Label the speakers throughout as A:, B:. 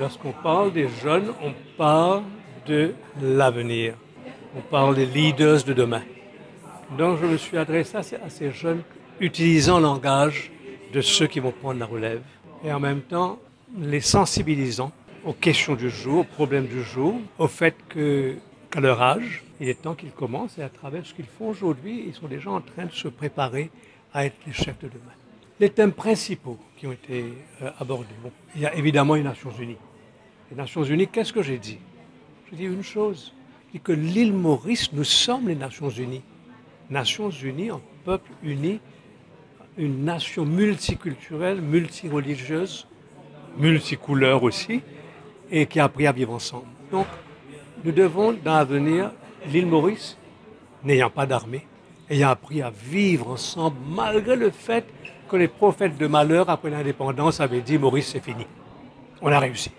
A: lorsqu'on parle des jeunes, on parle de l'avenir. On parle des leaders de demain. Donc je me suis adressé à ces jeunes utilisant le langage de ceux qui vont prendre la relève et en même temps les sensibilisant aux questions du jour, aux problèmes du jour, au fait qu'à leur âge, il est temps qu'ils commencent et à travers ce qu'ils font aujourd'hui, ils sont déjà en train de se préparer à être les chefs de demain. Les thèmes principaux qui ont été abordés, bon, il y a évidemment les Nations Unies. Les Nations Unies, qu'est-ce que j'ai dit? J'ai dit une chose, j'ai dit que l'île Maurice, nous sommes les Nations Unies. Nations Unies, un peuple uni, une nation multiculturelle, multireligieuse, multicouleur aussi, et qui a appris à vivre ensemble. Donc, nous devons, dans l'avenir, l'île Maurice, n'ayant pas d'armée, ayant appris à vivre ensemble, malgré le fait que les prophètes de malheur, après l'indépendance, avaient dit Maurice, c'est fini. On a réussi.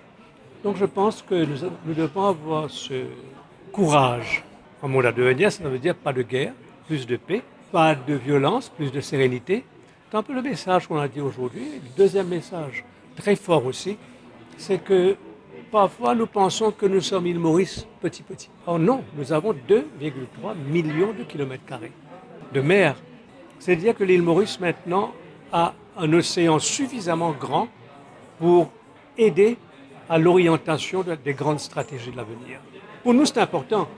A: Donc, je pense que nous devons avoir ce courage en monde à devenir, ça veut dire pas de guerre, plus de paix, pas de violence, plus de sérénité. C'est un peu le message qu'on a dit aujourd'hui. Le deuxième message, très fort aussi, c'est que parfois nous pensons que nous sommes île Maurice petit. Or non, nous avons 2,3 millions de kilomètres carrés de mer. C'est-à-dire que l'île Maurice maintenant a un océan suffisamment grand pour aider à l'orientation des grandes stratégies de l'avenir. Pour nous, c'est important.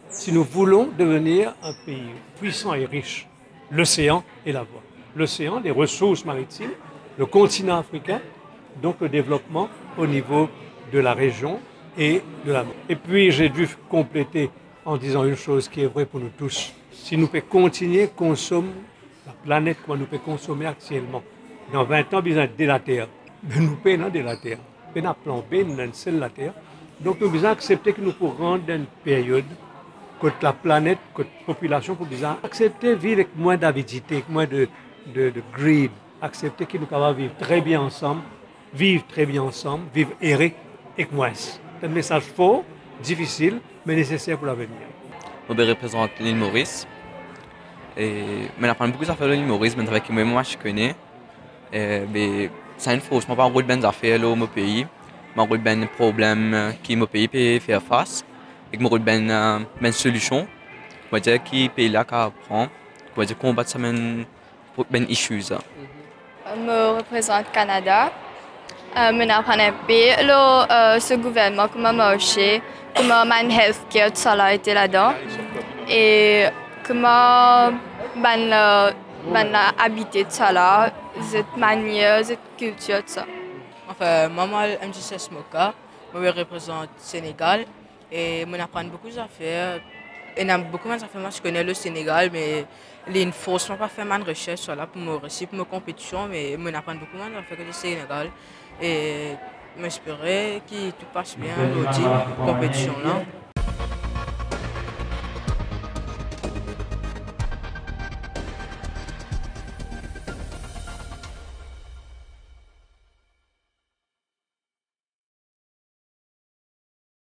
A: Si nous voulons devenir un pays puissant et riche, l'océan est la voie. L'océan, les ressources maritimes, le continent africain, donc le développement au niveau de la région et de la mer. Et puis j'ai dû compléter en disant une chose qui est vraie pour nous tous. Si nous pouvons continuer à consommer la planète comme nous pouvons consommer actuellement, dans 20 ans, besoin de la Terre. Nous pouvons de la Terre. Nous avons plan B, nous avons seul la Terre. Donc nous devons accepter que nous pourrons rendre une période que la planète, que la population, pour accepter de vivre avec moins d'avidité, avec moins de greed, accepter que nous pouvons vivre très bien ensemble, vivre errer avec moins. C'est un message fort, difficile, mais nécessaire pour l'avenir.
B: Je représente l'île Maurice. Et on apprend beaucoup d'affaires de l'île Maurice, mais avec moi je connais. C'est une fausse, je ne parle pas de affaires dans mon pays. Je parle de problèmes que mon pays peut faire face. Et je parle de solutions. Je veux dire qui pays là qu'à apprendre. Je veux dire combattre ces issues.
C: Je représente le Canada. Je apprends ce gouvernement, comment marcher, comment man healthcare, tout ça a été là-dedans. Et comment habiter tout ça là, cette manière, cette culture, tout ça.
D: Enfin, moi, je suis Moka, je représente le Sénégal et je apprends beaucoup d'affaires. Il y a beaucoup d'affaires, moi je connais le Sénégal, mais il y a une force, je ne pas faire de recherche là pour me réussir, pour ma compétition, mais je apprends beaucoup d'affaires que le Sénégal. Et j'espère que tout passe bien dans la compétition là.